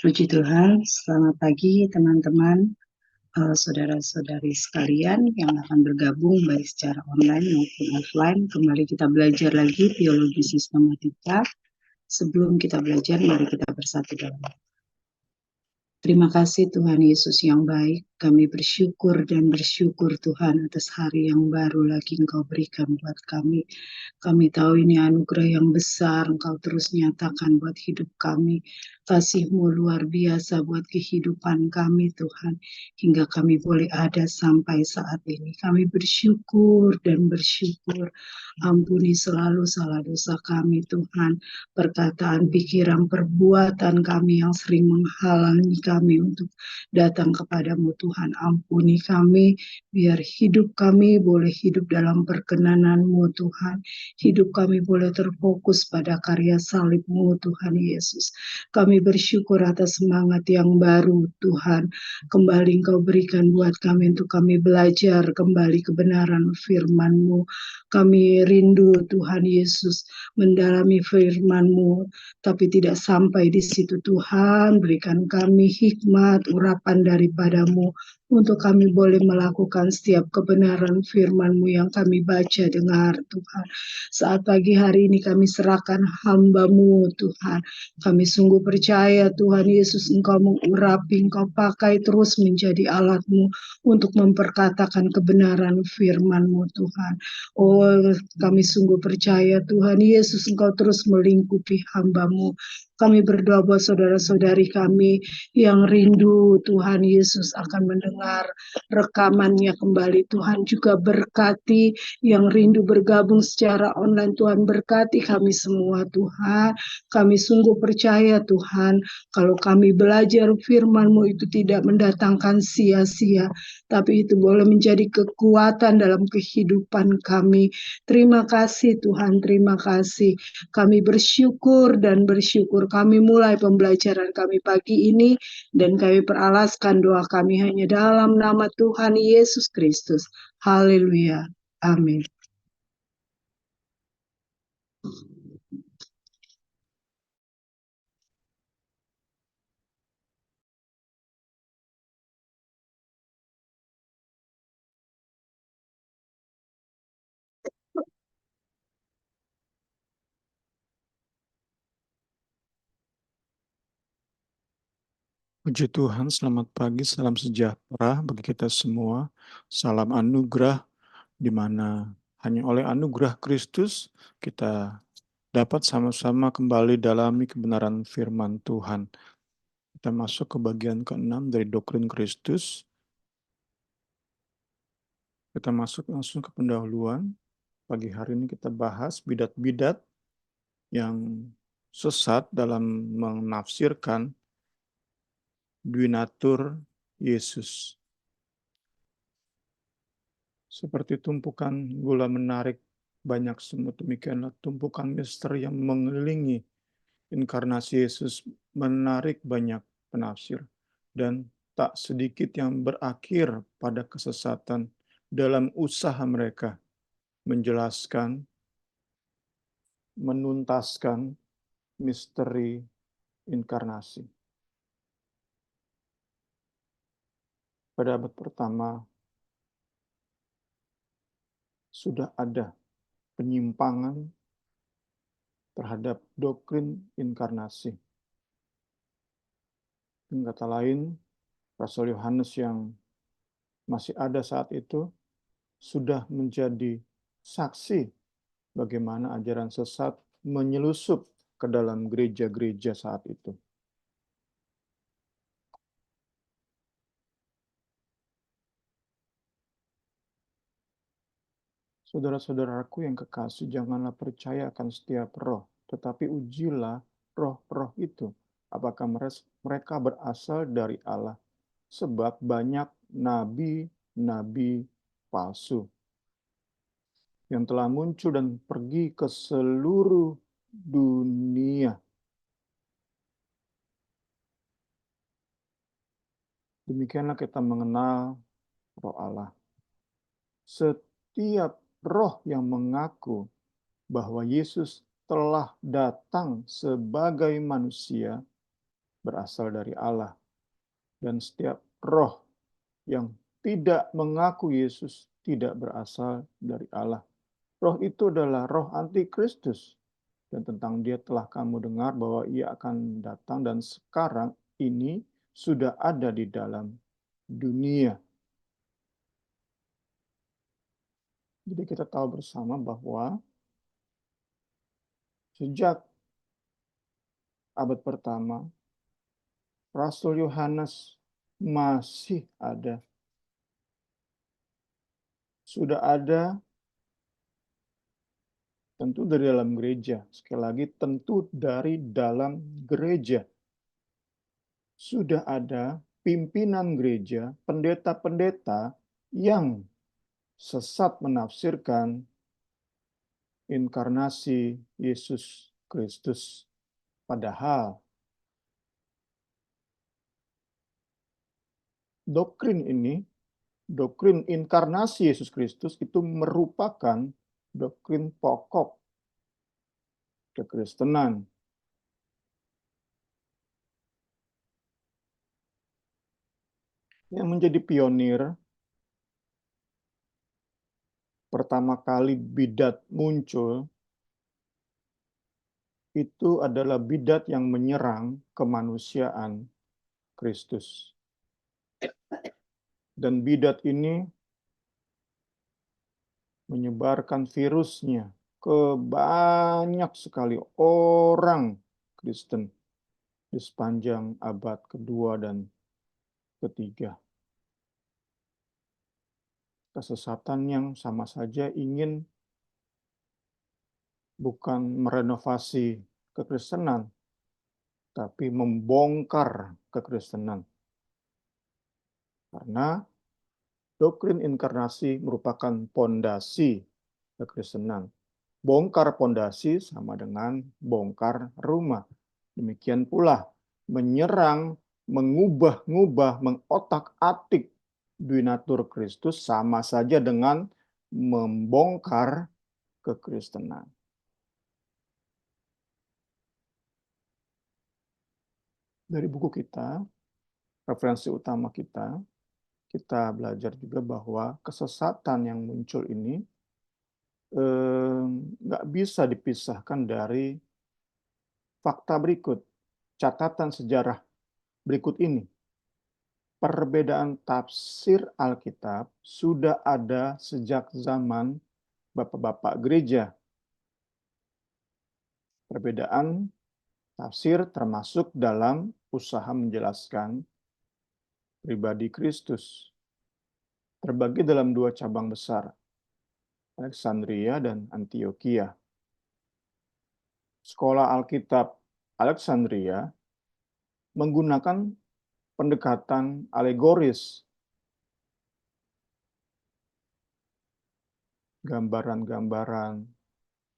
Puji Tuhan, selamat pagi teman-teman, saudara-saudari sekalian yang akan bergabung baik secara online maupun offline. Kembali kita belajar lagi teologi sistematika. Sebelum kita belajar, mari kita bersatu dalam doa. Terima kasih Tuhan Yesus yang baik. Kami bersyukur dan bersyukur Tuhan atas hari yang baru lagi Engkau berikan buat kami. Kami tahu ini anugerah yang besar Engkau terus nyatakan buat hidup kami. Kasih-Mu luar biasa buat kehidupan kami Tuhan. Hingga kami boleh ada sampai saat ini. Kami bersyukur dan bersyukur. Ampuni selalu salah dosa kami Tuhan. Perkataan, pikiran, perbuatan kami yang sering menghalangi kami untuk datang kepadamu Tuhan. Ampuni kami, biar hidup kami boleh hidup dalam perkenanan-Mu Tuhan. Hidup kami boleh terfokus pada karya salib-Mu Tuhan Yesus. Kami bersyukur atas semangat yang baru Tuhan. Kembali Engkau berikan buat kami untuk kami belajar kembali kebenaran firman-Mu. Kami rindu Tuhan Yesus mendalami firman-Mu, tapi tidak sampai di situ Tuhan. Berikan kami hikmat, urapan daripada-Mu, untuk kami boleh melakukan setiap kebenaran firman-Mu yang kami baca, dengar Tuhan. Saat pagi hari ini kami serahkan hamba-Mu Tuhan. Kami sungguh percaya Tuhan Yesus Engkau mengurapi, Engkau pakai terus menjadi alat-Mu untuk memperkatakan kebenaran firman-Mu Tuhan. Oh, kami sungguh percaya Tuhan Yesus Engkau terus melingkupi hamba-Mu. Kami berdoa buat saudara-saudari kami yang rindu Tuhan Yesus akan mendengar rekamannya kembali. Tuhan juga berkati yang rindu bergabung secara online. Tuhan berkati kami semua Tuhan. Kami sungguh percaya Tuhan, kalau kami belajar firman-Mu itu tidak mendatangkan sia-sia, tapi itu boleh menjadi kekuatan dalam kehidupan kami. Terima kasih Tuhan, terima kasih. Kami bersyukur dan bersyukur. Kami mulai pembelajaran kami pagi ini dan kami peralaskan doa kami hanya dalam nama Tuhan Yesus Kristus. Haleluya. Amin. Puji Tuhan, selamat pagi, salam sejahtera bagi kita semua. Salam anugerah, di mana hanya oleh anugerah Kristus kita dapat sama-sama kembali dalami kebenaran firman Tuhan. Kita masuk ke bagian ke-6 dari doktrin Kristus. Kita masuk langsung ke pendahuluan. Pagi hari ini kita bahas bidat-bidat yang sesat dalam menafsirkan duinatur Yesus. Seperti tumpukan gula menarik banyak semut, demikianlah tumpukan misteri yang mengelilingi inkarnasi Yesus menarik banyak penafsir, dan tak sedikit yang berakhir pada kesesatan dalam usaha mereka menjelaskan, menuntaskan misteri inkarnasi. Pada abad pertama sudah ada penyimpangan terhadap doktrin inkarnasi. Dengan kata lain, Rasul Yohanes yang masih ada saat itu sudah menjadi saksi bagaimana ajaran sesat menyelusup ke dalam gereja-gereja saat itu. Saudara-saudaraku yang kekasih, janganlah percaya akan setiap roh, tetapi ujilah roh-roh itu, apakah mereka berasal dari Allah. Sebab banyak nabi-nabi palsu yang telah muncul dan pergi ke seluruh dunia. Demikianlah kita mengenal roh Allah. Setiap roh yang mengaku bahwa Yesus telah datang sebagai manusia berasal dari Allah. Dan setiap roh yang tidak mengaku Yesus tidak berasal dari Allah. Roh itu adalah roh antikristus. Dan tentang dia telah kamu dengar bahwa ia akan datang dan sekarang ini sudah ada di dalam dunia. Jadi kita tahu bersama bahwa sejak abad pertama, Rasul Yohanes masih ada. Sudah ada tentu dari dalam gereja. Sekali lagi, tentu dari dalam gereja. Sudah ada pimpinan gereja, pendeta-pendeta yang sesat menafsirkan inkarnasi Yesus Kristus. Padahal doktrin ini, doktrin inkarnasi Yesus Kristus itu merupakan doktrin pokok kekristenan. Yang menjadi pionir, pertama kali bidat muncul, itu adalah bidat yang menyerang kemanusiaan Kristus. Dan bidat ini menyebarkan virusnya ke banyak sekali orang Kristen di sepanjang abad kedua dan ketiga. Kesesatan yang sama saja ingin bukan merenovasi kekristenan, tapi membongkar kekristenan. Karena doktrin inkarnasi merupakan pondasi kekristenan. Bongkar pondasi sama dengan bongkar rumah. Demikian pula menyerang, mengubah-ngubah, mengotak-atik duinatur Kristus sama saja dengan membongkar kekristenan. Dari buku kita, referensi utama kita belajar juga bahwa kesesatan yang muncul ini nggak bisa dipisahkan dari fakta berikut, catatan sejarah berikut ini. Perbedaan tafsir Alkitab sudah ada sejak zaman bapak-bapak gereja. Perbedaan tafsir termasuk dalam usaha menjelaskan pribadi Kristus. Terbagi dalam dua cabang besar, Alexandria dan Antioquia. Sekolah Alkitab Alexandria menggunakan pendekatan alegoris, gambaran-gambaran,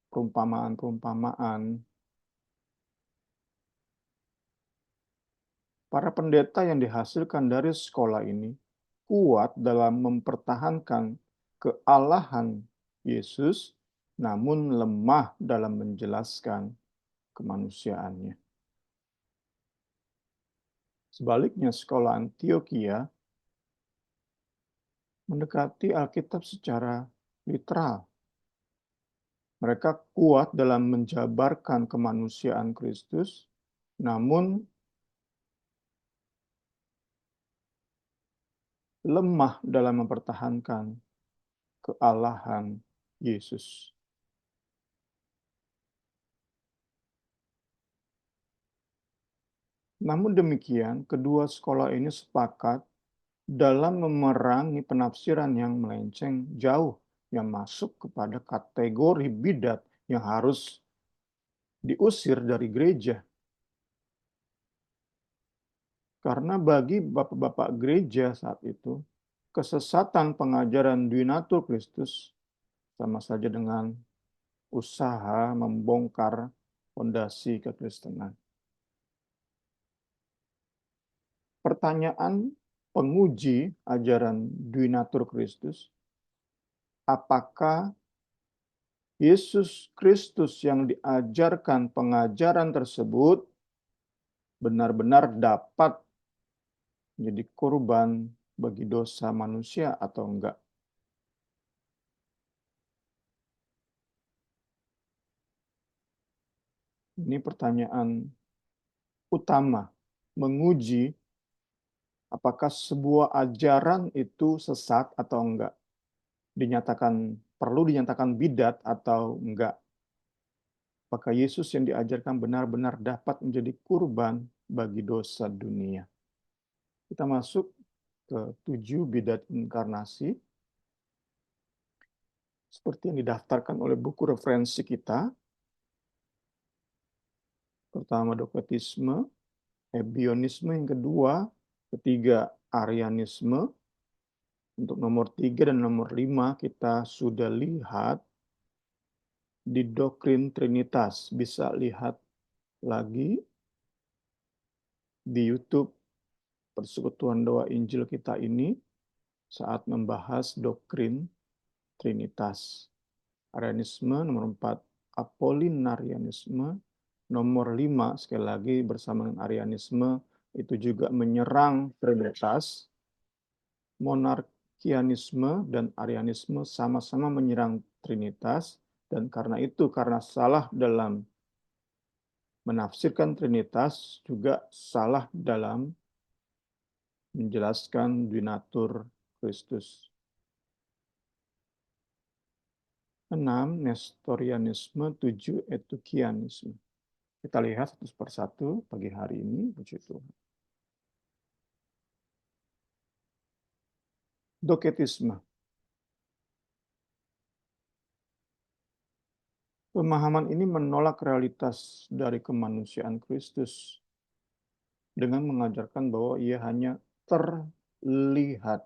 perumpamaan-perumpamaan. Para pendeta yang dihasilkan dari sekolah ini kuat dalam mempertahankan kealahan Yesus, namun lemah dalam menjelaskan kemanusiaannya. Sebaliknya, sekolah Antioquia mendekati Alkitab secara literal. Mereka kuat dalam menjabarkan kemanusiaan Kristus, namun lemah dalam mempertahankan kealahan Yesus. Namun demikian, kedua sekolah ini sepakat dalam memerangi penafsiran yang melenceng jauh, yang masuk kepada kategori bidat yang harus diusir dari gereja. Karena bagi bapak-bapak gereja saat itu, kesesatan pengajaran duinatur Kristus sama saja dengan usaha membongkar fondasi kekristenan. Pertanyaan penguji ajaran duinatur Kristus, apakah Yesus Kristus yang diajarkan pengajaran tersebut benar-benar dapat menjadi korban bagi dosa manusia atau enggak? Ini pertanyaan utama, menguji apakah sebuah ajaran itu sesat atau enggak, perlu dinyatakan bidat atau enggak. Apakah Yesus yang diajarkan benar-benar dapat menjadi kurban bagi dosa dunia? Kita masuk ke 7 bidat inkarnasi, seperti yang didaftarkan oleh buku referensi kita. Pertama dogmatisme, ebionisme yang kedua, ketiga arianisme. Untuk nomor 3 dan nomor 5 kita sudah lihat di doktrin Trinitas. Bisa lihat lagi di YouTube Persekutuan Doa Injil kita ini saat membahas doktrin Trinitas. Arianisme nomor 4, Apollinarianisme nomor 5, sekali lagi bersama dengan Arianisme itu juga menyerang Trinitas. Monarkianisme dan Arianisme sama-sama menyerang Trinitas, dan karena itu, karena salah dalam menafsirkan Trinitas, juga salah dalam menjelaskan Dunatur Kristus. 6. Nestorianisme, 7. Etukianisme. Kita lihat satu persatu pagi hari ini, puji Tuhan. Doketisme. Pemahaman ini menolak realitas dari kemanusiaan Kristus dengan mengajarkan bahwa ia hanya terlihat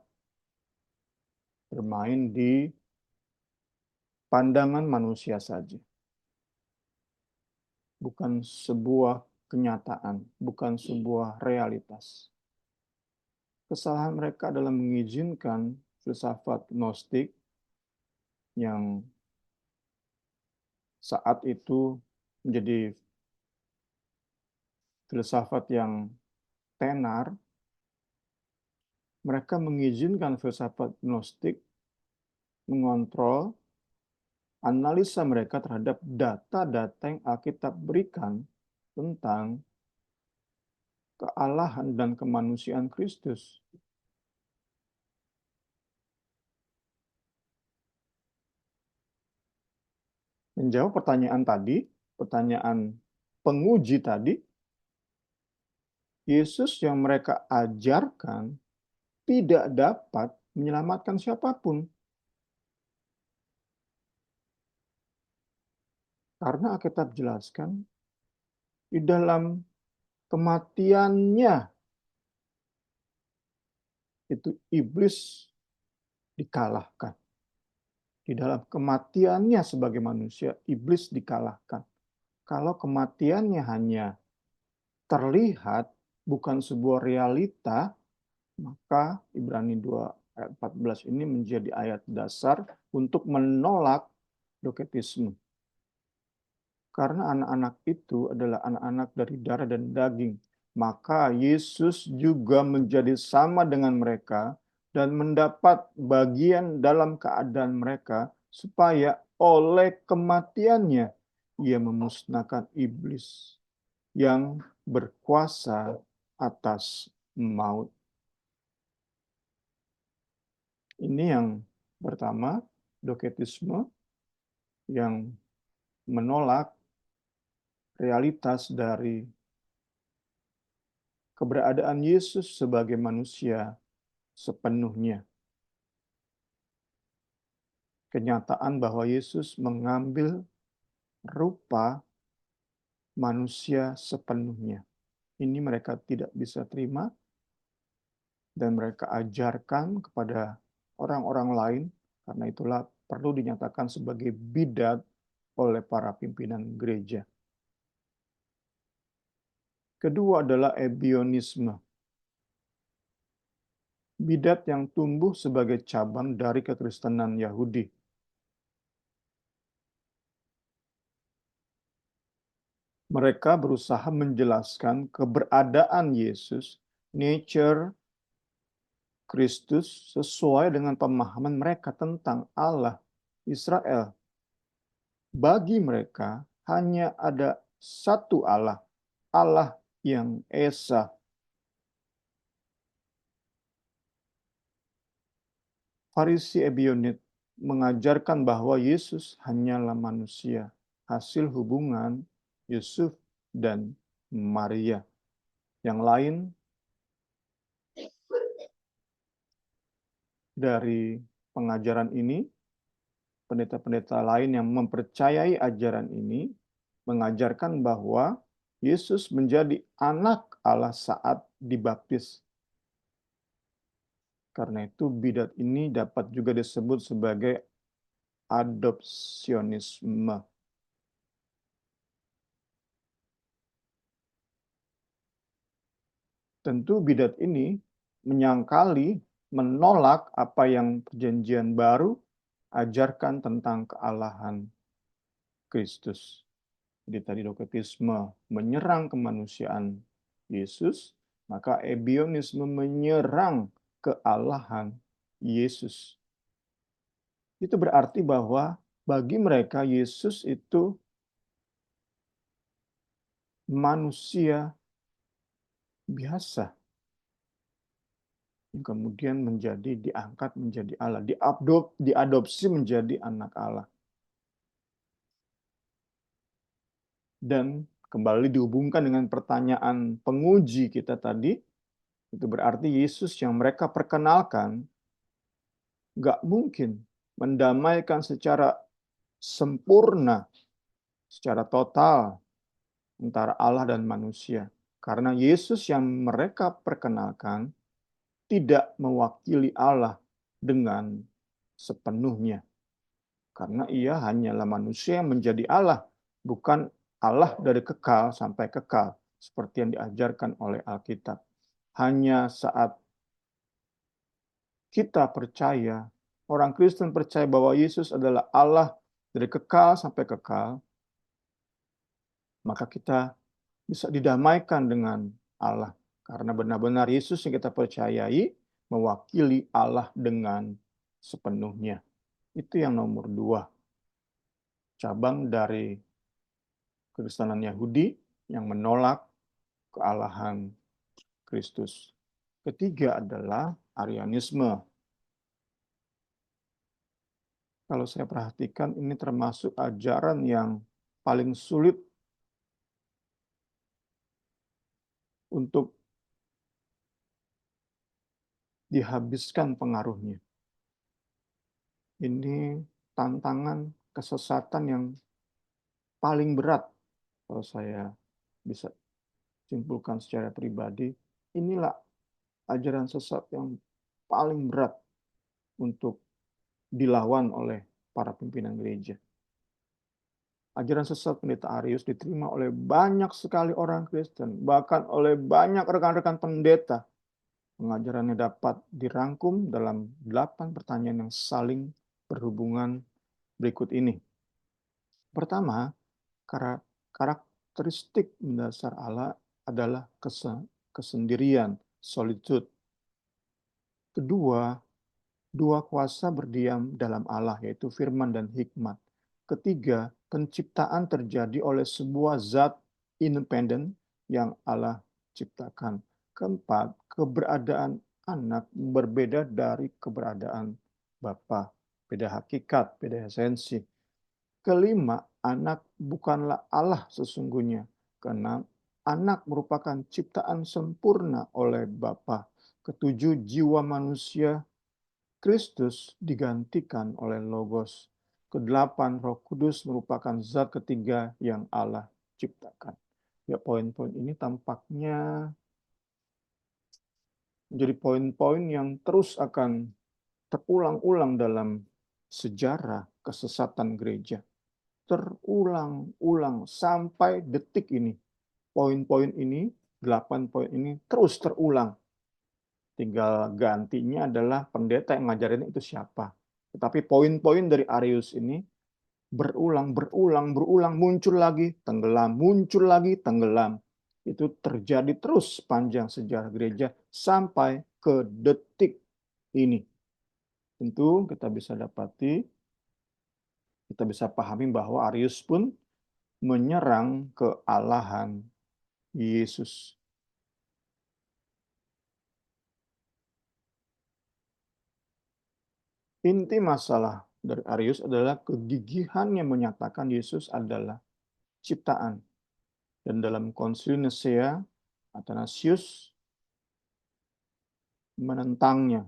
bermain di pandangan manusia saja. Bukan sebuah kenyataan, bukan sebuah realitas. Kesalahan mereka adalah mengizinkan filsafat Gnostik yang saat itu menjadi filsafat yang tenar. Mereka mengizinkan filsafat Gnostik mengontrol analisa mereka terhadap data-data yang Alkitab berikan tentang kealahan dan kemanusiaan Kristus. Menjawab pertanyaan tadi, pertanyaan penguji tadi, Yesus yang mereka ajarkan tidak dapat menyelamatkan siapapun. Karena Alkitab jelaskan, di dalam kematiannya itu iblis dikalahkan. Di dalam kematiannya sebagai manusia, iblis dikalahkan. Kalau kematiannya hanya terlihat, bukan sebuah realita, maka Ibrani 2 ayat 14 ini menjadi ayat dasar untuk menolak doketisme. Karena anak-anak itu adalah anak-anak dari darah dan daging, maka Yesus juga menjadi sama dengan mereka dan mendapat bagian dalam keadaan mereka, supaya oleh kematiannya ia memusnahkan iblis yang berkuasa atas maut. Ini yang pertama, doketisme yang menolak realitas dari keberadaan Yesus sebagai manusia sepenuhnya. Kenyataan bahwa Yesus mengambil rupa manusia sepenuhnya. Ini mereka tidak bisa terima, dan mereka ajarkan kepada orang-orang lain, karena itulah perlu dinyatakan sebagai bidat oleh para pimpinan gereja. Kedua adalah ebionisme. Bidat yang tumbuh sebagai cabang dari kekristenan Yahudi. Mereka berusaha menjelaskan keberadaan Yesus, nature Kristus, sesuai dengan pemahaman mereka tentang Allah Israel. Bagi mereka hanya ada satu Allah, Allah yang Esa. Farisi Ebionit mengajarkan bahwa Yesus hanyalah manusia, hasil hubungan Yusuf dan Maria. Yang lain dari pengajaran ini, pendeta-pendeta lain yang mempercayai ajaran ini mengajarkan bahwa Yesus menjadi anak Allah saat dibaptis. Karena itu bidat ini dapat juga disebut sebagai adopsionisme. Tentu bidat ini menyangkali, menolak apa yang perjanjian baru ajarkan tentang kealahan Kristus. Jadi tadi doketisme menyerang kemanusiaan Yesus, maka ebionisme menyerang kealahan Yesus. Itu berarti bahwa bagi mereka Yesus itu manusia biasa yang kemudian diangkat menjadi Allah, diadopsi menjadi anak Allah. Dan kembali dihubungkan dengan pertanyaan penguji kita tadi, itu berarti Yesus yang mereka perkenalkan nggak mungkin mendamaikan secara sempurna, secara total antara Allah dan manusia. Karena Yesus yang mereka perkenalkan tidak mewakili Allah dengan sepenuhnya. Karena ia hanyalah manusia yang menjadi Allah, bukan Allah dari kekal sampai kekal, seperti yang diajarkan oleh Alkitab. Hanya saat kita percaya, orang Kristen percaya bahwa Yesus adalah Allah dari kekal sampai kekal, maka kita bisa didamaikan dengan Allah. Karena benar-benar Yesus yang kita percayai mewakili Allah dengan sepenuhnya. Itu yang nomor 2. Cabang dari Kekristenan Yahudi yang menolak kealahan Kristus. Ketiga adalah Arianisme. Kalau saya perhatikan ini termasuk ajaran yang paling sulit untuk dihabiskan pengaruhnya. Ini tantangan kesesatan yang paling berat kalau saya bisa simpulkan secara pribadi. Inilah ajaran sesat yang paling berat untuk dilawan oleh para pimpinan gereja. Ajaran sesat pendeta Arius diterima oleh banyak sekali orang Kristen, bahkan oleh banyak rekan-rekan pendeta. Pengajarannya dapat dirangkum dalam 8 pertanyaan yang saling berhubungan berikut ini. Pertama, karakteristik mendasar Allah adalah kesendirian, solitude. Kedua, dua kuasa berdiam dalam Allah, yaitu firman dan hikmat. Ketiga, penciptaan terjadi oleh sebuah zat independen yang Allah ciptakan. Keempat, keberadaan anak berbeda dari keberadaan Bapa. Beda hakikat, beda esensi. Kelima, anak bukanlah Allah sesungguhnya. Keenam, anak merupakan ciptaan sempurna oleh Bapa. Ketujuh, jiwa manusia Kristus digantikan oleh Logos. Kedelapan, Roh Kudus merupakan zat ketiga yang Allah ciptakan. Ya, poin-poin ini tampaknya menjadi poin-poin yang terus akan terulang-ulang dalam sejarah kesesatan gereja. Terulang-ulang sampai detik ini. Poin-poin ini, 8 poin ini terus terulang. Tinggal gantinya adalah pendeta yang ngajarin itu siapa. Tetapi poin-poin dari Arius ini berulang, muncul lagi, tenggelam. Itu terjadi terus sepanjang sejarah gereja sampai ke detik ini. Tentu kita bisa pahami bahwa Arius pun menyerang kealahan Yesus. Inti masalah dari Arius adalah kegigihan yang menyatakan Yesus adalah ciptaan. Dan dalam Konsil Nisea, Athanasius menentangnya,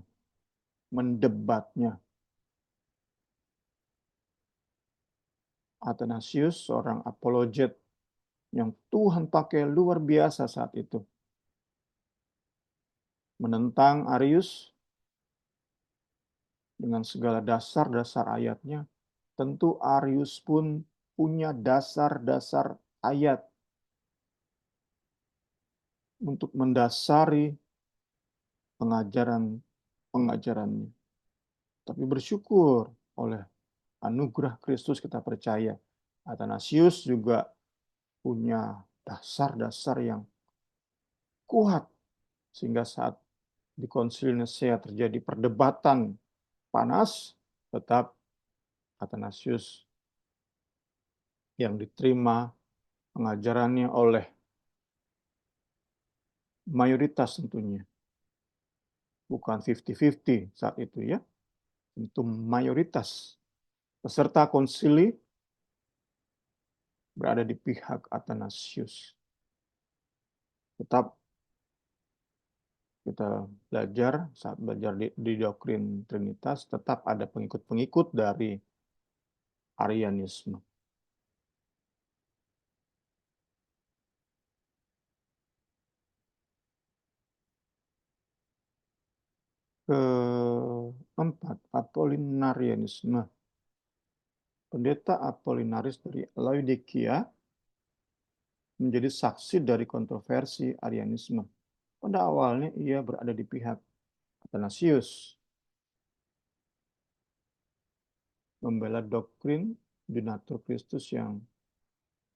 mendebatnya. Athanasius seorang apologet yang Tuhan pakai luar biasa saat itu. Menentang Arius dengan segala dasar-dasar ayatnya. Tentu Arius pun punya dasar-dasar ayat untuk mendasari pengajarannya. Tapi bersyukur oleh anugerah Kristus kita percaya. Athanasius juga punya dasar-dasar yang kuat. Sehingga saat di Konsil Nisea terjadi perdebatan panas, tetap Athanasius yang diterima pengajarannya oleh mayoritas tentunya. Bukan 50-50 saat itu ya. Tentu mayoritas peserta konsili berada di pihak Athanasius. Tetap kita saat belajar di doktrin Trinitas, tetap ada pengikut-pengikut dari Arianisme. Keempat, Apollinarianisme. Pendeta Apollinaris dari Laodikia menjadi saksi dari kontroversi Arianisme. Pada awalnya ia berada di pihak Athanasius, membela doktrin Donatur Kristus yang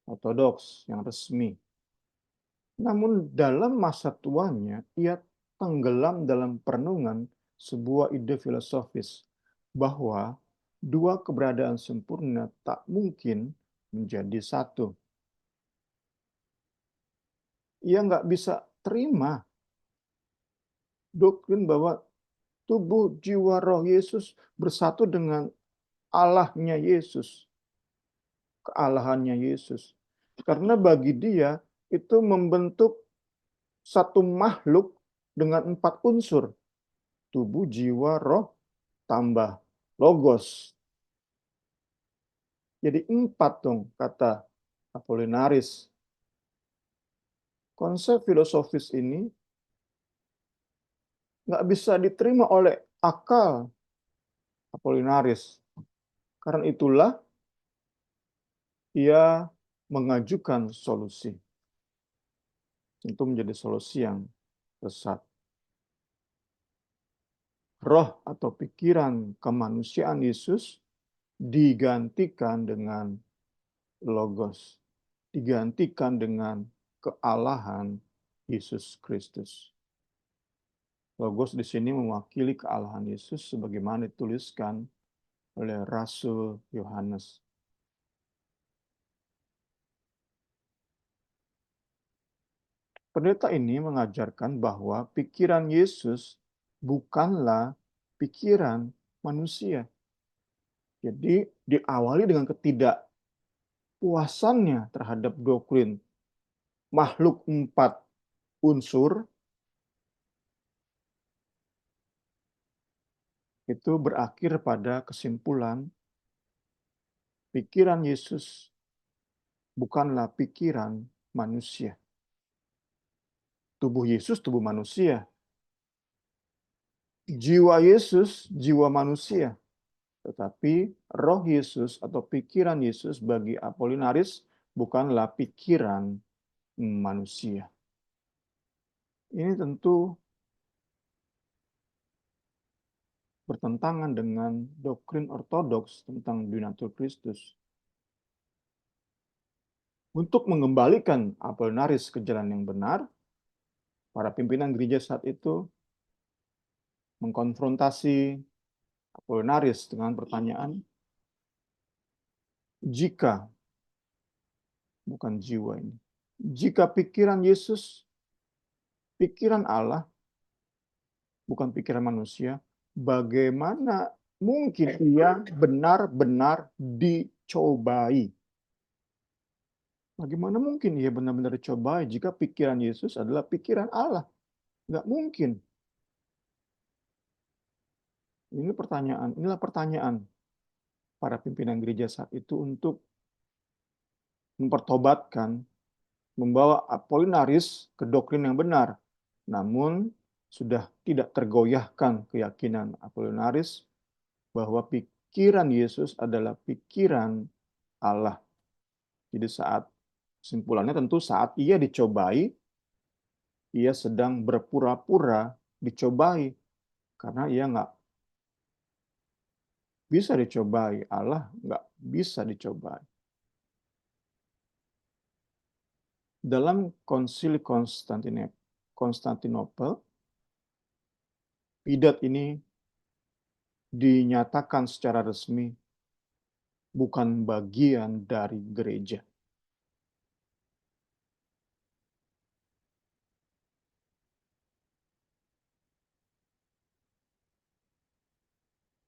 ortodoks, yang resmi. Namun dalam masa tuanya, ia tenggelam dalam perenungan sebuah ide filosofis bahwa dua keberadaan sempurna tak mungkin menjadi satu. Ia nggak bisa terima doktrin bahwa tubuh, jiwa, roh Yesus bersatu dengan Allahnya Yesus, kealahannya Yesus. Karena bagi dia itu membentuk satu makhluk dengan 4 unsur. Tubuh, jiwa, roh, tambah logos. Jadi 4 dong kata Apollinaris. Konsep filosofis ini nggak bisa diterima oleh akal Apollinaris. Karena itulah ia mengajukan solusi. Tentu menjadi solusi yang sesat. Roh atau pikiran kemanusiaan Yesus digantikan dengan logos. Digantikan dengan kealahan Yesus Kristus. Logos di sini mewakili kealahan Yesus sebagaimana dituliskan oleh Rasul Yohanes. Pendeta ini mengajarkan bahwa pikiran Yesus bukanlah pikiran manusia. Jadi diawali dengan ketidakpuasannya terhadap doktrin makhluk 4 unsur, itu berakhir pada kesimpulan pikiran Yesus bukanlah pikiran manusia. Tubuh Yesus tubuh manusia. Jiwa Yesus jiwa manusia. Tetapi roh Yesus atau pikiran Yesus bagi Apollinaris bukanlah pikiran manusia. Ini tentu bertentangan dengan doktrin ortodoks tentang Donatur Kristus. untuk mengembalikan Apollinaris ke jalan yang benar, para pimpinan gereja saat itu mengkonfrontasi Apollinaris dengan pertanyaan, jika, bukan jiwa ini, jika pikiran Yesus, pikiran Allah, bukan pikiran manusia, bagaimana mungkin ia benar-benar dicobai? Bagaimana mungkin ia benar-benar dicobai jika pikiran Yesus adalah pikiran Allah? Nggak mungkin. Inilah pertanyaan para pimpinan gereja saat itu untuk mempertobatkan, membawa Apollinaris ke doktrin yang benar. Namun sudah tidak tergoyahkan keyakinan Apollinaris bahwa pikiran Yesus adalah pikiran Allah. Jadi kesimpulannya tentu saat ia dicobai, ia sedang berpura-pura dicobai karena ia nggak bisa dicobai, Allah nggak bisa dicobai. Dalam konsili Konstantinopel, bidat ini dinyatakan secara resmi bukan bagian dari gereja.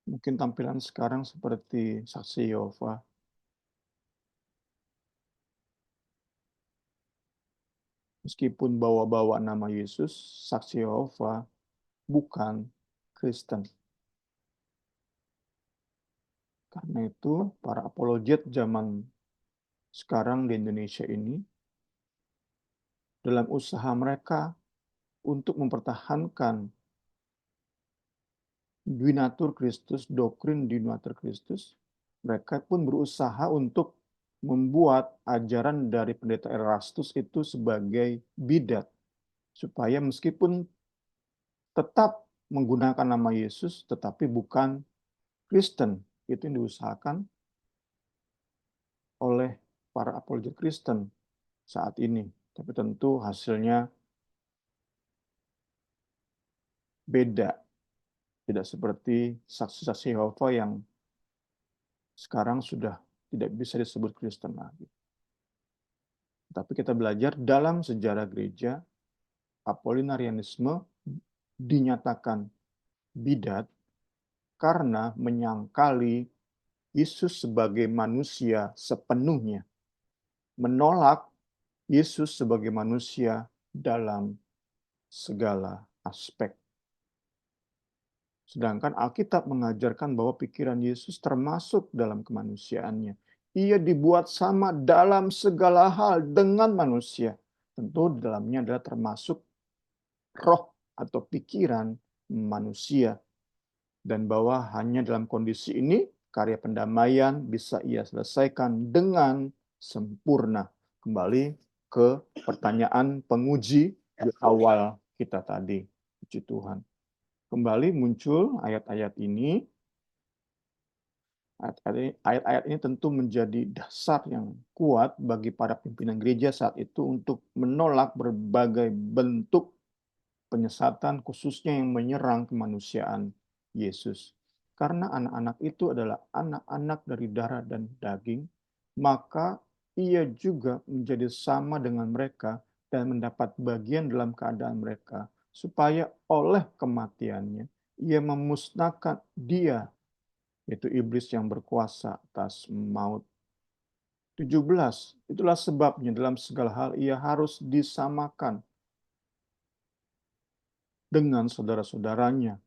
Mungkin tampilan sekarang seperti saksi Yehova. Meskipun bawa-bawa nama Yesus, saksi Yehova bukan Kristen. Karena itu, para apologet zaman sekarang di Indonesia ini, dalam usaha mereka untuk mempertahankan Duinatur Kristus, doktrin Duinatur Kristus, mereka pun berusaha untuk membuat ajaran dari pendeta Erastus itu sebagai bidat, supaya meskipun tetap menggunakan nama Yesus, tetapi bukan Kristen. Itu yang diusahakan oleh para apologet Kristen saat ini. Tapi tentu hasilnya beda. Tidak seperti saksi-saksi Yehova yang sekarang sudah tidak bisa disebut Kristen lagi. Tapi kita belajar dalam sejarah gereja, Apollinarianisme dinyatakan bidat karena menyangkali Yesus sebagai manusia sepenuhnya, menolak Yesus sebagai manusia dalam segala aspek. Sedangkan Alkitab mengajarkan bahwa pikiran Yesus termasuk dalam kemanusiaannya. Ia dibuat sama dalam segala hal dengan manusia. Tentu di dalamnya adalah termasuk roh atau pikiran manusia. Dan bahwa hanya dalam kondisi ini karya pendamaian bisa ia selesaikan dengan sempurna. Kembali ke pertanyaan penguji di awal kita tadi. Puji Tuhan. Kembali muncul ayat-ayat ini. Ayat-ayat ini tentu menjadi dasar yang kuat bagi para pimpinan gereja saat itu untuk menolak berbagai bentuk penyesatan, khususnya yang menyerang kemanusiaan Yesus. Karena anak-anak itu adalah anak-anak dari darah dan daging, maka ia juga menjadi sama dengan mereka dan mendapat bagian dalam keadaan mereka, supaya oleh kematiannya ia memusnahkan dia, yaitu iblis yang berkuasa atas maut. 17, itulah sebabnya dalam segala hal ia harus disamakan dengan saudara-saudaranya,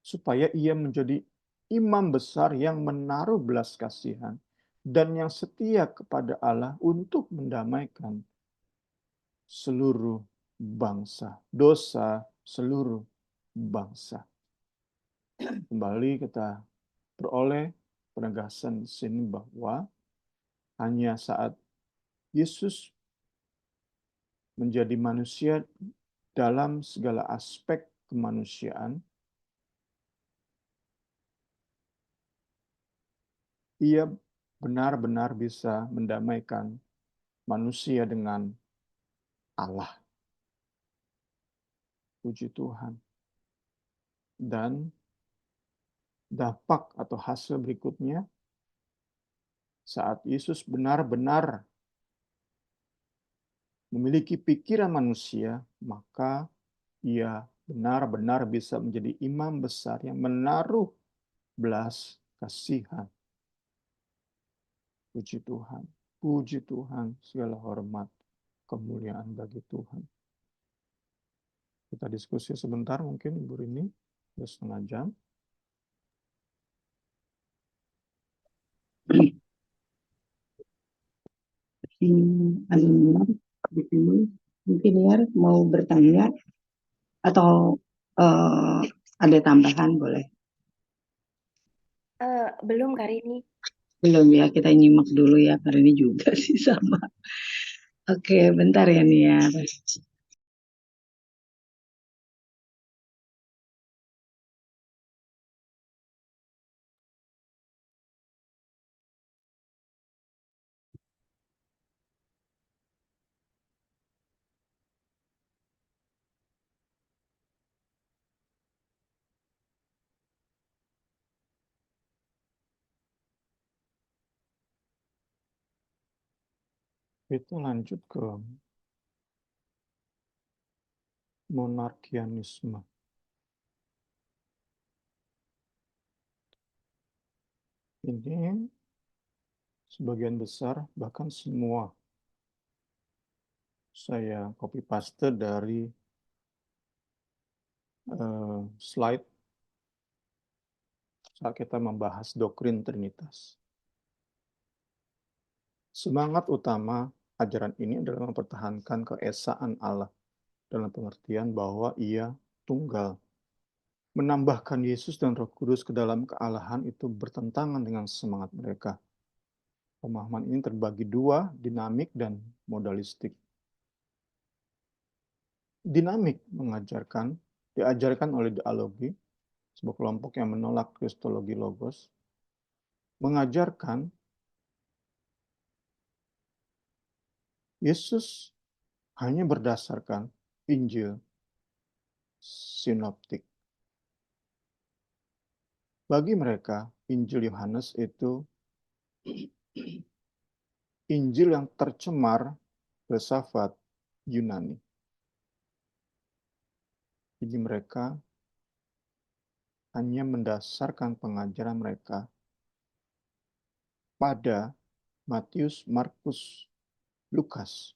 supaya ia menjadi imam besar yang menaruh belas kasihan dan yang setia kepada Allah untuk mendamaikan seluruh bangsa, dosa seluruh bangsa. Kembali kita peroleh penegasan di sini bahwa hanya saat Yesus menjadi manusia dalam segala aspek kemanusiaan, ia benar-benar bisa mendamaikan manusia dengan Allah. Puji Tuhan. Dan dampak atau hasil berikutnya, saat Yesus benar-benar memiliki pikiran manusia, maka ia benar-benar bisa menjadi imam besar yang menaruh belas kasihan. Puji Tuhan. Puji Tuhan, segala hormat, kemuliaan bagi Tuhan. Kita diskusi sebentar mungkin Ibu Rini, 2,5 jam. Di sini mungkin ya mau bertanya atau ada tambahan boleh? Belum kali ini. Belum ya, kita nyimak dulu ya, karena ini juga sih sama. Oke, bentar ya nih ya. Kita lanjut ke monarkianisme. Ini sebagian besar, bahkan semua, saya copy paste dari slide saat kita membahas doktrin Trinitas. Semangat utama ajaran ini adalah mempertahankan keesaan Allah dalam pengertian bahwa Ia tunggal. Menambahkan Yesus dan Roh Kudus ke dalam kealahan itu bertentangan dengan semangat mereka. Pemahaman ini terbagi dua, dinamik dan modalistik. Dinamik diajarkan oleh dialogi, sebuah kelompok yang menolak kristologi logos, mengajarkan Yesus hanya berdasarkan Injil sinoptik. Bagi mereka, Injil Yohanes itu Injil yang tercemar filsafat Yunani. Jadi mereka hanya mendasarkan pengajaran mereka pada Matius, Markus, Lukas.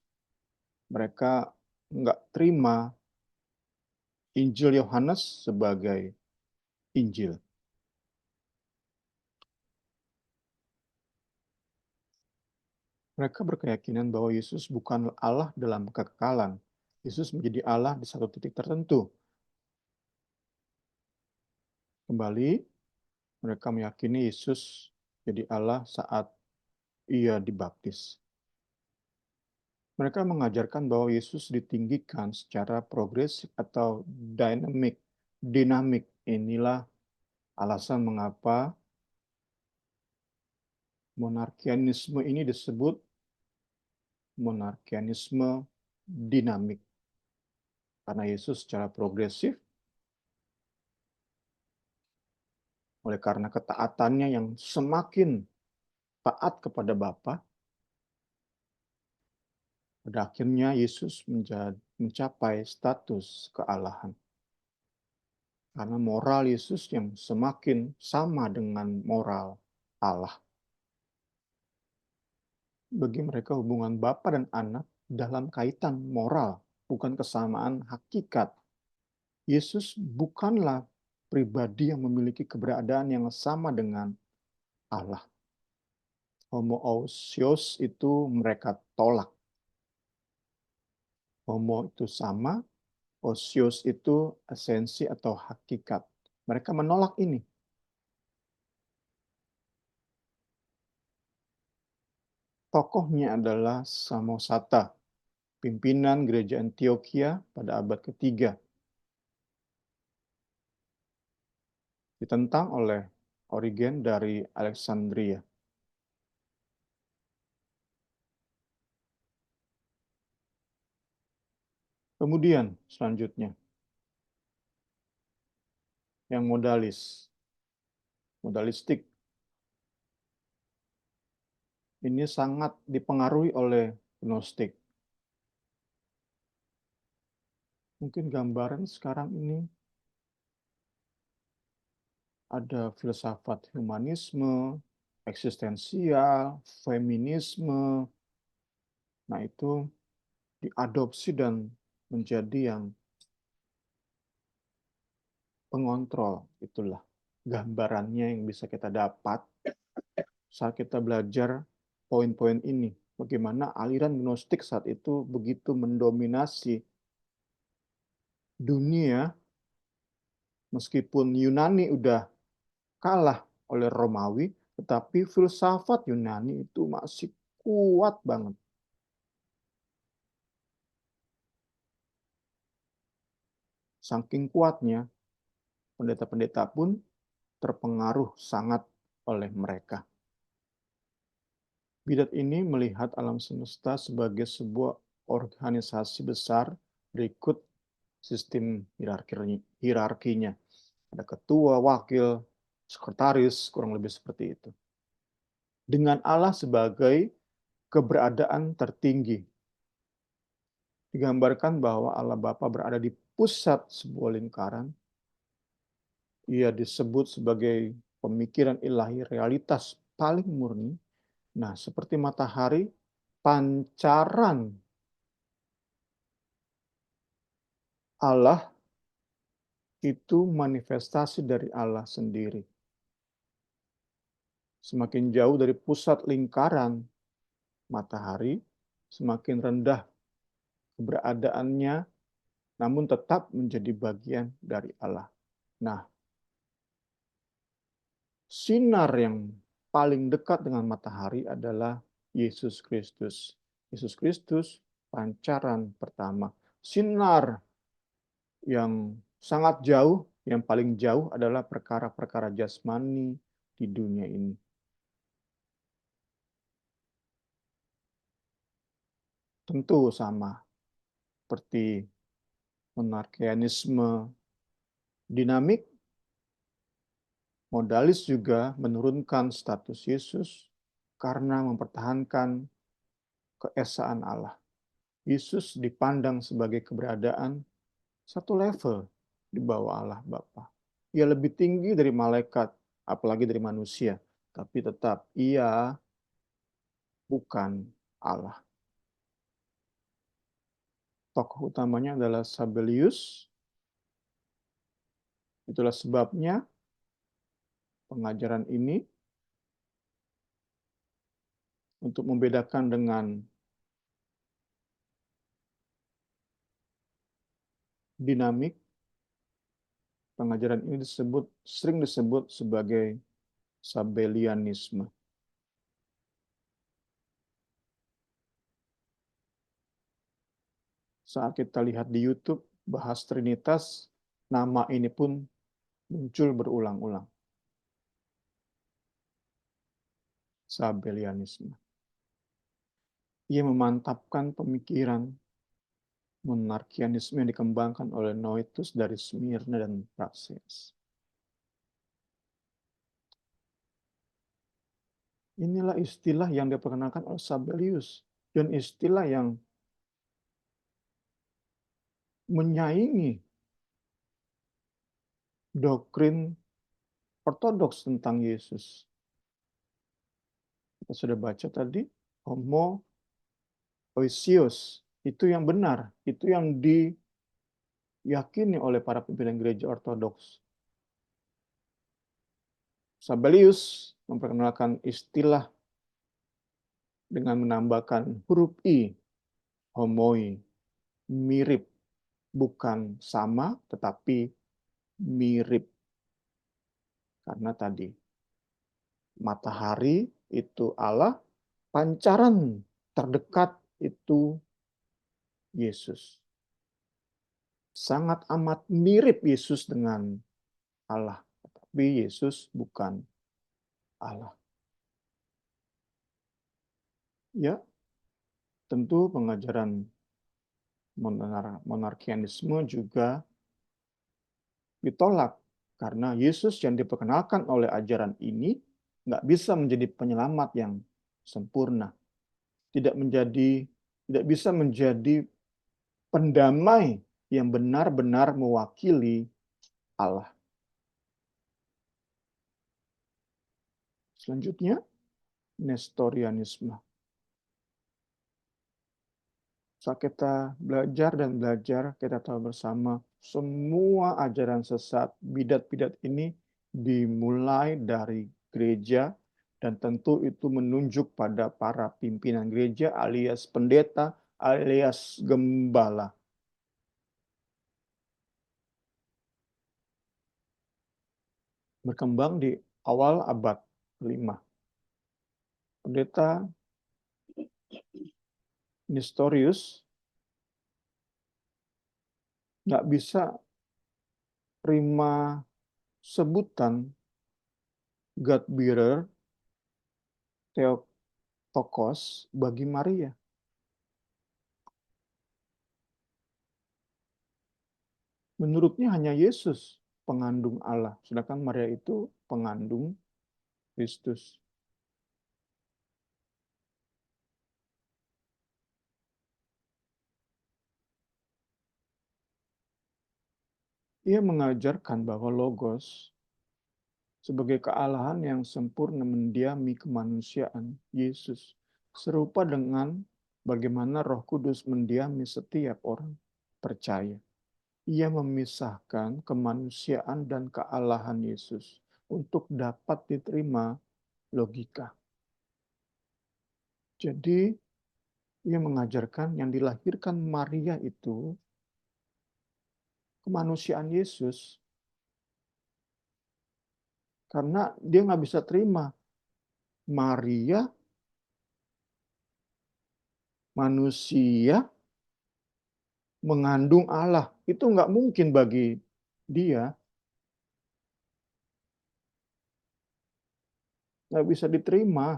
Mereka nggak terima Injil Yohanes sebagai Injil. Mereka berkeyakinan bahwa Yesus bukan Allah dalam kekekalan. Yesus menjadi Allah di satu titik tertentu. Kembali, mereka meyakini Yesus jadi Allah saat ia dibaptis. Mereka mengajarkan bahwa Yesus ditinggikan secara progresif atau dinamik. Inilah alasan mengapa monarkianisme ini disebut monarkianisme dinamik. Karena Yesus secara progresif, oleh karena ketaatannya yang semakin taat kepada Bapa, pada akhirnya Yesus mencapai status kealahan. Karena moral Yesus yang semakin sama dengan moral Allah. Bagi mereka hubungan Bapa dan anak dalam kaitan moral, bukan kesamaan hakikat. Yesus bukanlah pribadi yang memiliki keberadaan yang sama dengan Allah. Homoousios itu mereka tolak. Homo itu sama, ousios itu esensi atau hakikat. Mereka menolak ini. Tokohnya adalah Samosata, pimpinan gereja Antioquia pada abad ketiga. Ditentang oleh Origen dari Alexandria. Kemudian selanjutnya, yang modalistik. Ini sangat dipengaruhi oleh Gnostik. Mungkin gambaran sekarang ini ada filsafat humanisme, eksistensial, feminisme. Nah, itu diadopsi dan menjadi yang pengontrol. Itulah gambarannya yang bisa kita dapat saat kita belajar poin-poin ini. Bagaimana aliran Gnostik saat itu begitu mendominasi dunia, meskipun Yunani udah kalah oleh Romawi, tetapi filsafat Yunani itu masih kuat banget. Saking kuatnya, pendeta-pendeta pun terpengaruh sangat oleh mereka. Bidat ini melihat alam semesta sebagai sebuah organisasi besar berikut sistem hierarkinya. Ada ketua, wakil, sekretaris, kurang lebih seperti itu. Dengan Allah sebagai keberadaan tertinggi. Digambarkan bahwa Allah Bapa berada di pusat sebuah lingkaran. Ia disebut sebagai pemikiran ilahi realitas paling murni. Nah, seperti matahari, pancaran Allah itu manifestasi dari Allah sendiri. Semakin jauh dari pusat lingkaran matahari, semakin rendah keberadaannya, namun tetap menjadi bagian dari Allah. Nah, sinar yang paling dekat dengan matahari adalah Yesus Kristus. Yesus Kristus, pancaran pertama. Sinar yang sangat jauh, yang paling jauh adalah perkara-perkara jasmani di dunia ini. Tentu sama seperti monarkianisme dinamik, modalis juga menurunkan status Yesus karena mempertahankan keesaan Allah. Yesus dipandang sebagai keberadaan satu level di bawah Allah Bapa. Ia lebih tinggi dari malaikat, apalagi dari manusia, tapi tetap ia bukan Allah. Tokoh utamanya adalah Sabellius. Itulah sebabnya pengajaran ini untuk membedakan dengan dinamik, pengajaran ini sering disebut sebagai Sabellianisme. Saat kita lihat di YouTube bahas Trinitas, nama ini pun muncul berulang-ulang. Sabellianisme. Ia memantapkan pemikiran monarkianisme yang dikembangkan oleh Noetus dari Smyrna dan Praxeas. Inilah istilah yang diperkenalkan oleh Sabellius dan istilah yang menyaingi doktrin ortodoks tentang Yesus. Kita sudah baca tadi, homo ousios, itu yang benar, itu yang diyakini oleh para pimpinan gereja ortodoks. Sabellius memperkenalkan istilah dengan menambahkan huruf I, homoi, mirip, bukan sama, tetapi mirip. Karena tadi, matahari itu Allah, pancaran terdekat itu Yesus. Sangat amat mirip Yesus dengan Allah. Tapi Yesus bukan Allah. Ya, tentu pengajaran monarkianisme juga ditolak karena Yesus yang diperkenalkan oleh ajaran ini nggak bisa menjadi penyelamat yang sempurna, tidak bisa menjadi pendamai yang benar-benar mewakili Allah. Selanjutnya, Nestorianisme. Saat kita belajar, kita tahu bersama semua ajaran sesat, bidat-bidat ini dimulai dari gereja, dan tentu itu menunjuk pada para pimpinan gereja alias pendeta, alias gembala. Berkembang di awal abad ke-5. Pendeta Nestorius nggak bisa terima sebutan God-bearer Theotokos bagi Maria. Menurutnya hanya Yesus pengandung Allah, sedangkan Maria itu pengandung Kristus. Ia mengajarkan bahwa Logos sebagai kealahan yang sempurna mendiami kemanusiaan Yesus, serupa dengan bagaimana Roh Kudus mendiami setiap orang percaya. Ia memisahkan kemanusiaan dan kealahan Yesus untuk dapat diterima logika. Jadi, ia mengajarkan yang dilahirkan Maria itu kemanusiaan Yesus. Karena dia nggak bisa terima Maria manusia mengandung Allah. Itu nggak mungkin bagi dia. Nggak bisa diterima.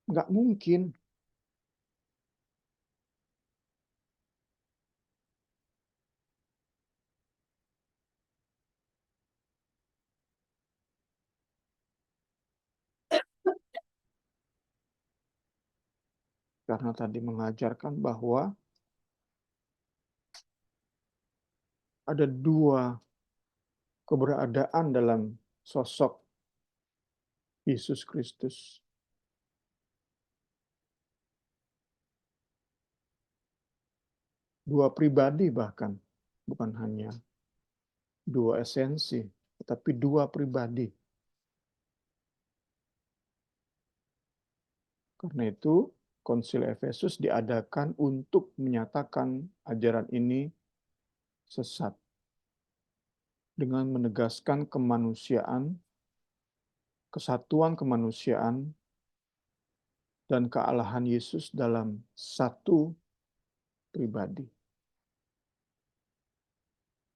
Nggak mungkin. Karena tadi mengajarkan bahwa ada dua keberadaan dalam sosok Yesus Kristus. Dua pribadi bahkan, bukan hanya dua esensi, tetapi dua pribadi. Karena itu, Konsil Efesus diadakan untuk menyatakan ajaran ini sesat. Dengan menegaskan kemanusiaan, kesatuan kemanusiaan, dan kealahan Yesus dalam satu pribadi.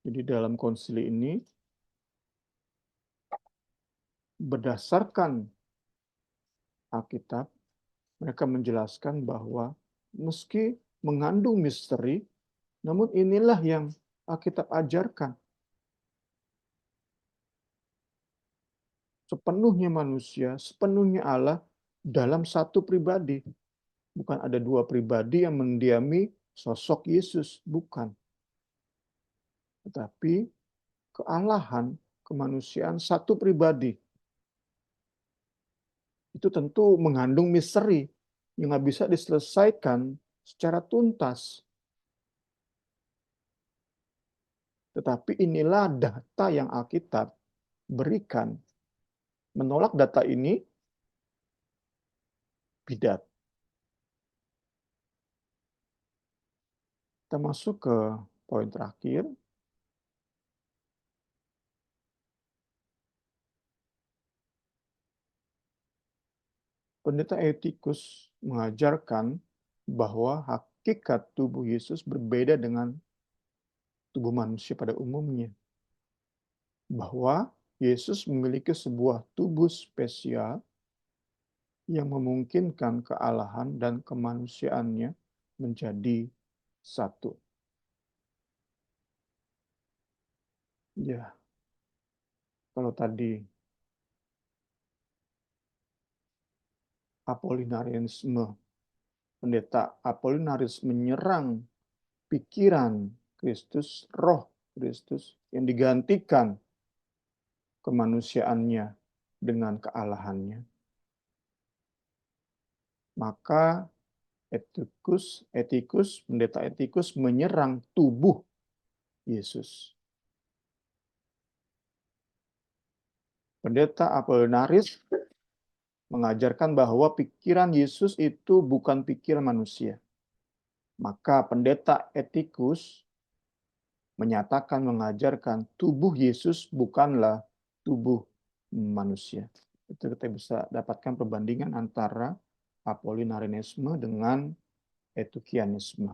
Jadi dalam konsili ini, berdasarkan Alkitab, mereka menjelaskan bahwa meski mengandung misteri, namun inilah yang Alkitab ajarkan. Sepenuhnya manusia, sepenuhnya Allah dalam satu pribadi. Bukan ada dua pribadi yang mendiami sosok Yesus, bukan. Tetapi kealahan, kemanusiaan satu pribadi. Itu tentu mengandung misteri yang nggak bisa diselesaikan secara tuntas. Tetapi inilah data yang Alkitab berikan. Menolak data ini bidat. Kita masuk ke poin terakhir. Pendeta Eutychus mengajarkan bahwa hakikat tubuh Yesus berbeda dengan tubuh manusia pada umumnya. Bahwa Yesus memiliki sebuah tubuh spesial yang memungkinkan kealahan dan kemanusiaannya menjadi satu. Ya, kalau tadi Apolinarianisme, pendeta Apolinaris menyerang pikiran Kristus, roh Kristus yang digantikan kemanusiaannya dengan kealahannya. Maka pendeta etikus menyerang tubuh Yesus. Pendeta Apolinaris mengajarkan bahwa pikiran Yesus itu bukan pikiran manusia. Maka pendeta etikus menyatakan, mengajarkan tubuh Yesus bukanlah tubuh manusia. Itu kita bisa dapatkan perbandingan antara Apolinarianisme dengan Etikianisme.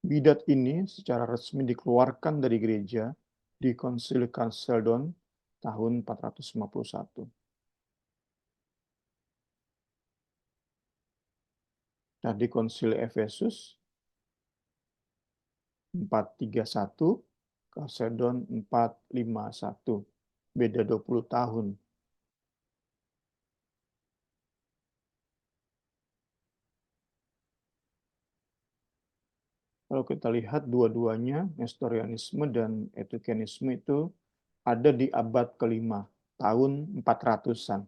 Bidat ini secara resmi dikeluarkan dari gereja di Konsili Chalcedon tahun 451. Nah, di Konsili Efesus 431, Chalcedon 451. Beda 20 tahun. Kalau kita lihat dua-duanya, Nestorianisme dan Etikianisme itu ada di abad kelima, tahun 400-an.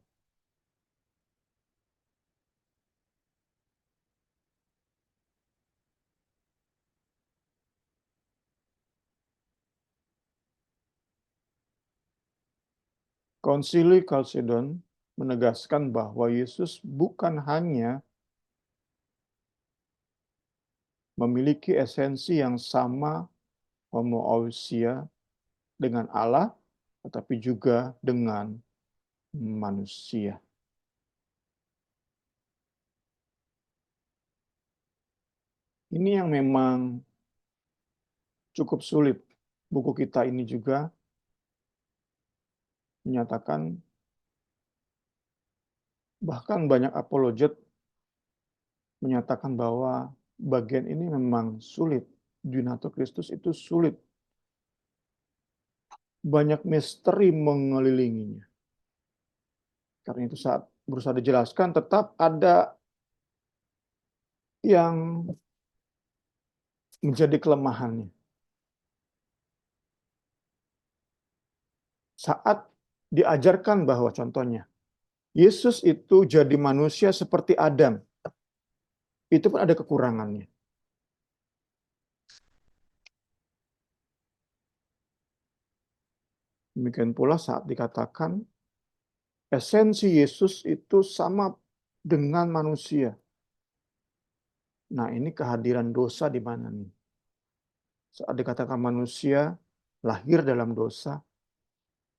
Konsili Chalcedon menegaskan bahwa Yesus bukan hanya memiliki esensi yang sama homoousia dengan Allah, tetapi juga dengan manusia. Ini yang memang cukup sulit. Buku kita ini juga menyatakan, bahkan banyak apologet menyatakan bahwa bagian ini memang sulit. Diunato Kristus itu sulit. Banyak misteri mengelilinginya. Karena itu saat berusaha dijelaskan, tetap ada yang menjadi kelemahannya. Saat diajarkan bahwa contohnya, Yesus itu jadi manusia seperti Adam. Itu pun ada kekurangannya. Demikian pula saat dikatakan esensi Yesus itu sama dengan manusia. Nah, ini kehadiran dosa di mana nih? Saat dikatakan manusia lahir dalam dosa,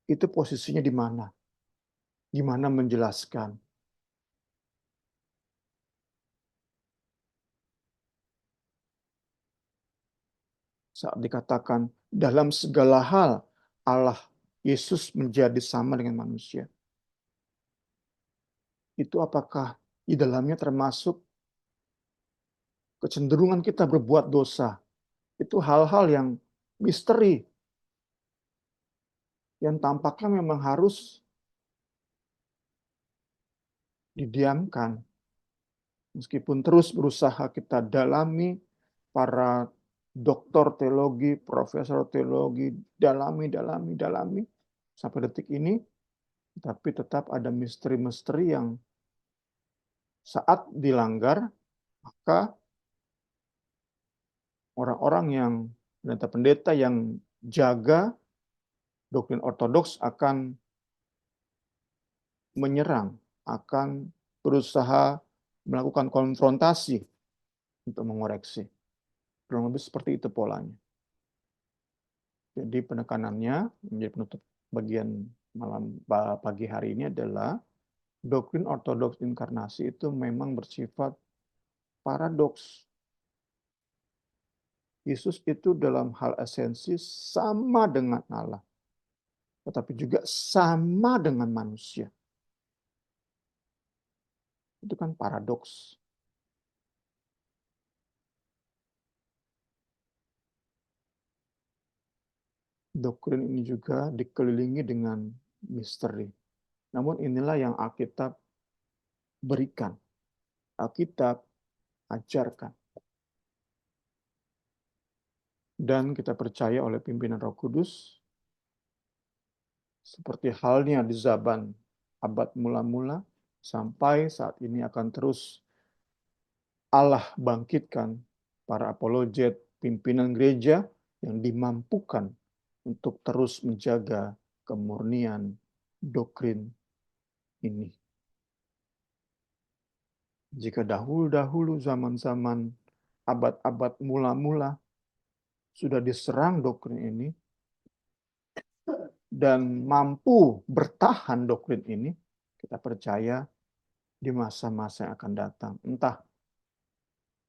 itu posisinya di mana? Gimana menjelaskan? Saat dikatakan dalam segala hal Allah Yesus menjadi sama dengan manusia. Itu apakah di dalamnya termasuk kecenderungan kita berbuat dosa? Itu hal-hal yang misteri, yang tampaknya memang harus didiamkan. Meskipun terus berusaha kita dalami, para doktor teologi, profesor teologi, dalami, sampai detik ini, tapi tetap ada misteri-misteri yang saat dilanggar, maka orang-orang yang pendeta-pendeta yang jaga doktrin ortodoks akan menyerang, akan berusaha melakukan konfrontasi untuk mengoreksi. Kurang lebih seperti itu polanya. Jadi penekanannya menjadi penutup bagian malam pagi hari ini adalah doktrin ortodoks inkarnasi itu memang bersifat paradoks. Yesus itu dalam hal esensi sama dengan Allah, tetapi juga sama dengan manusia. Itu kan paradoks. Doktrin ini juga dikelilingi dengan misteri. Namun inilah yang Alkitab berikan. Alkitab ajarkan. Dan kita percaya oleh pimpinan Roh Kudus, seperti halnya di zaman abad mula-mula, sampai saat ini akan terus Allah bangkitkan para apologet, pimpinan gereja yang dimampukan untuk terus menjaga kemurnian doktrin ini. Jika dahulu-dahulu zaman-zaman abad-abad mula-mula sudah diserang doktrin ini dan mampu bertahan doktrin ini, kita percaya di masa-masa yang akan datang. Entah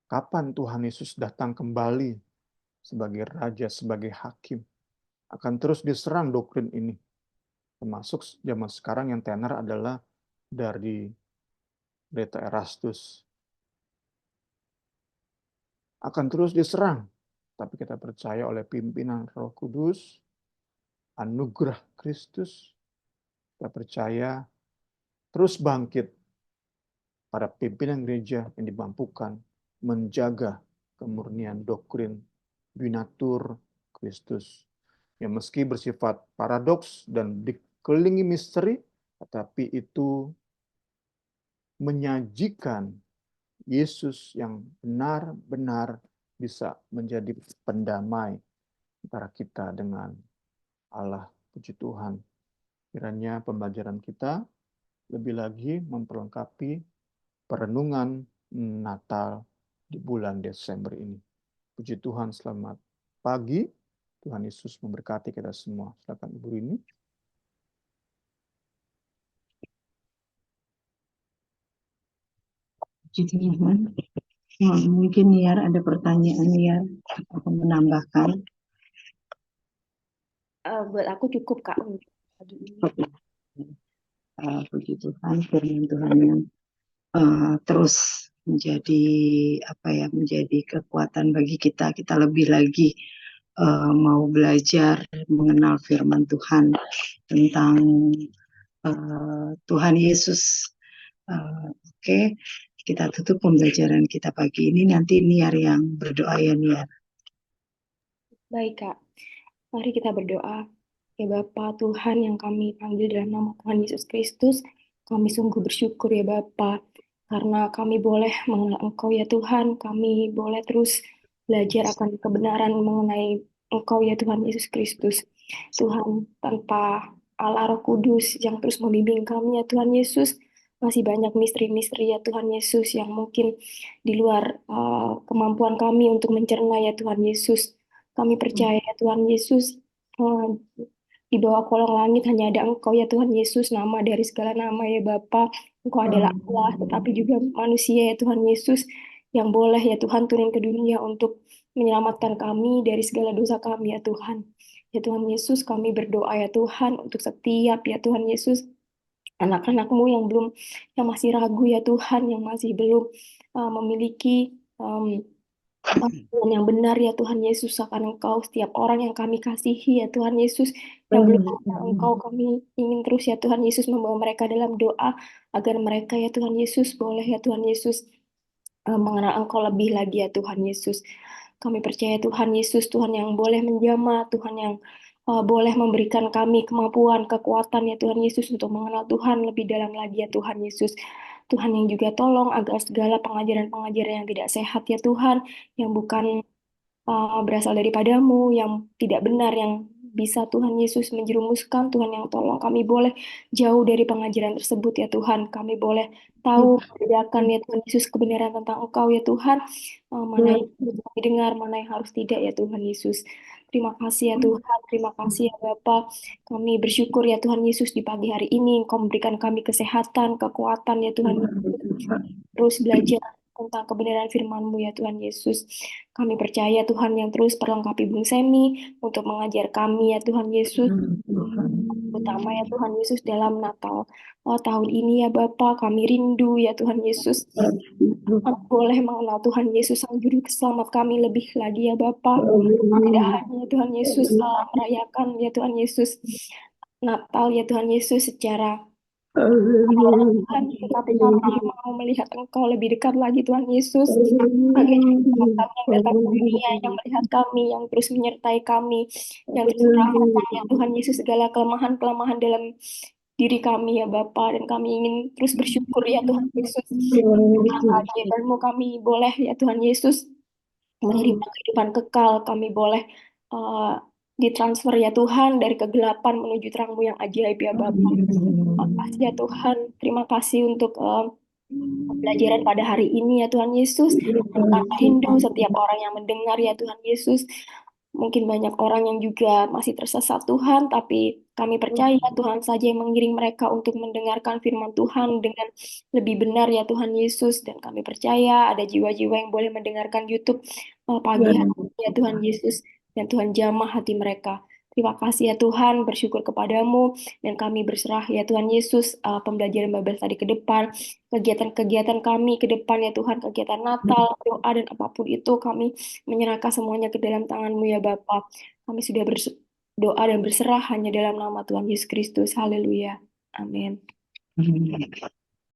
kapan Tuhan Yesus datang kembali sebagai raja, sebagai hakim, akan terus diserang doktrin ini. Termasuk zaman sekarang yang tenar adalah dari Pendeta Erastus. Akan terus diserang. Tapi kita percaya oleh pimpinan Roh Kudus, anugerah Kristus, kita percaya terus bangkit para pimpinan gereja yang dimampukan menjaga kemurnian doktrin binatur Kristus. Yang meski bersifat paradoks dan dikelilingi misteri, tetapi itu menyajikan Yesus yang benar-benar bisa menjadi pendamai antara kita dengan Allah. Puji Tuhan. Kiranya pembelajaran kita lebih lagi memperlengkapi perenungan Natal di bulan Desember ini. Puji Tuhan, selamat pagi. Tuhan Yesus memberkati kita semua. Silakan Ibu Rini. Puji Tuhan. Mungkin Niar ada pertanyaan Niar atau menambahkan. Buat aku cukup Kak. Puji Tuhan, firman Tuhan yang terus menjadi menjadi kekuatan bagi kita. Kita lebih lagi mau belajar mengenal firman Tuhan tentang Tuhan Yesus. Oke, kita tutup pembelajaran kita pagi ini. Nanti Niar yang berdoa ya Niar. Baik Kak, mari kita berdoa. Ya Bapa Tuhan yang kami panggil dalam nama Tuhan Yesus Kristus, kami sungguh bersyukur ya Bapa, karena kami boleh mengenal Engkau ya Tuhan, kami boleh terus belajar akan kebenaran mengenai Engkau ya Tuhan Yesus Kristus. Tuhan, tanpa Allah Roh Kudus yang terus membimbing kami ya Tuhan Yesus, masih banyak misteri-misteri ya Tuhan Yesus yang mungkin di luar kemampuan kami untuk mencerna ya Tuhan Yesus. Kami percaya ya Tuhan Yesus, di bawah kolong langit hanya ada Engkau ya Tuhan Yesus, nama dari segala nama ya Bapa. Engkau adalah Allah, tetapi juga manusia ya Tuhan Yesus, yang boleh ya Tuhan turun ke dunia untuk menyelamatkan kami dari segala dosa kami ya Tuhan. Ya Tuhan Yesus, kami berdoa ya Tuhan untuk setiap ya Tuhan Yesus, anak-anak-Mu yang masih ragu ya Tuhan, yang masih belum memiliki pengetahuan yang benar ya Tuhan Yesus akan Engkau. Setiap orang yang kami kasihi ya Tuhan Yesus, yang belum mengenal Engkau, kami ingin terus ya Tuhan Yesus membawa mereka dalam doa agar mereka ya Tuhan Yesus boleh ya Tuhan Yesus mengenal Engkau lebih lagi ya Tuhan Yesus. Kami percaya Tuhan Yesus, Tuhan yang boleh menjamah, Tuhan yang boleh memberikan kami kemampuan, kekuatan ya Tuhan Yesus untuk mengenal Tuhan lebih dalam lagi ya Tuhan Yesus. Tuhan yang juga tolong agar segala pengajaran-pengajaran yang tidak sehat ya Tuhan, yang bukan berasal daripadamu, yang tidak benar, yang bisa Tuhan Yesus menjerumuskan, Tuhan yang tolong kami boleh jauh dari pengajaran tersebut ya Tuhan. Kami boleh tahu, membedakan ya Tuhan Yesus kebenaran tentang Engkau ya Tuhan, mana yang harus kami dengar, mana yang harus tidak ya Tuhan Yesus. Terima kasih ya Tuhan, terima kasih ya Bapa. Kami bersyukur ya Tuhan Yesus di pagi hari ini Engkau memberikan kami kesehatan, kekuatan ya Tuhan Yesus. Terus belajar tentang kebenaran firman-Mu ya Tuhan Yesus. Kami percaya Tuhan yang terus perlengkapi Bung Semi untuk mengajar kami ya Tuhan Yesus. Utama ya Tuhan Yesus dalam Natal tahun ini ya Bapa, kami rindu ya Tuhan Yesus. Kami boleh mengenal Tuhan Yesus Sang Juru Selamat kami lebih lagi ya Bapa. Tidak hanya Tuhan Yesus merayakan ya Tuhan Yesus Natal ya Tuhan Yesus secara Tuhan, tetapi kami mau melihat Engkau lebih dekat lagi Tuhan Yesus. Sebagai jembatan yang datang ke dunia, yang melihat kami, yang terus menyertai kami, yang terus merasakan ya Tuhan Yesus segala kelemahan-kelemahan dalam diri kami ya Bapa, dan kami ingin terus bersyukur ya Tuhan Yesus. Keajaiban-Mu kami boleh ya Tuhan Yesus menerima kehidupan kekal, kami boleh ditransfer ya Tuhan dari kegelapan menuju terang-Mu yang ajaib ya Bapa. Terima kasih ya Tuhan, terima kasih untuk pembelajaran pada hari ini ya Tuhan Yesus. Dan kami rindu setiap orang yang mendengar ya Tuhan Yesus. Mungkin banyak orang yang juga masih tersesat Tuhan, tapi kami percaya Tuhan saja yang mengiring mereka untuk mendengarkan firman Tuhan dengan lebih benar ya Tuhan Yesus. Dan kami percaya ada jiwa-jiwa yang boleh mendengarkan YouTube pagi hari ya Tuhan Yesus. Dan Tuhan jamah hati mereka. Terima kasih ya Tuhan, bersyukur kepadamu. Dan kami berserah ya Tuhan Yesus, pembelajaran Babel tadi ke depan, kegiatan-kegiatan kami ke depan ya Tuhan, kegiatan Natal, doa dan apapun itu kami menyerahkan semuanya ke dalam tangan-Mu ya Bapa. Kami sudah berdoa dan berserah hanya dalam nama Tuhan Yesus Kristus. Haleluya. Amin.